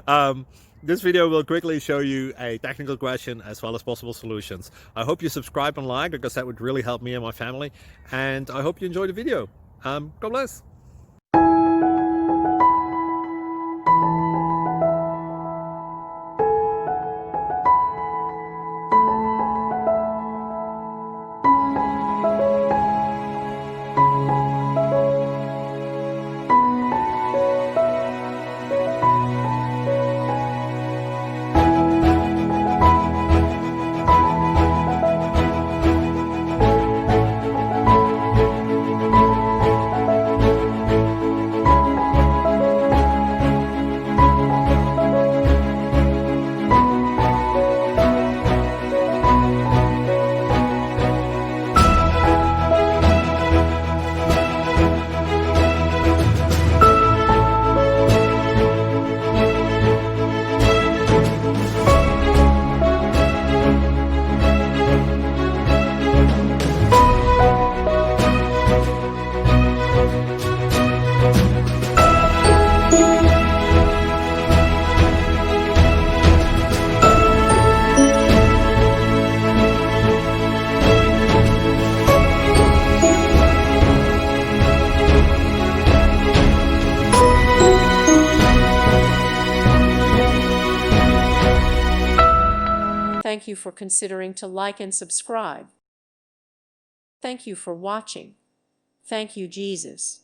um, this video will quickly show you a technical question as well as possible solutions. I hope you subscribe and like, because that would really help me and my family. And I hope you enjoy the video. God bless. Thank you for considering to like and subscribe. Thank you for watching. Thank you, Jesus.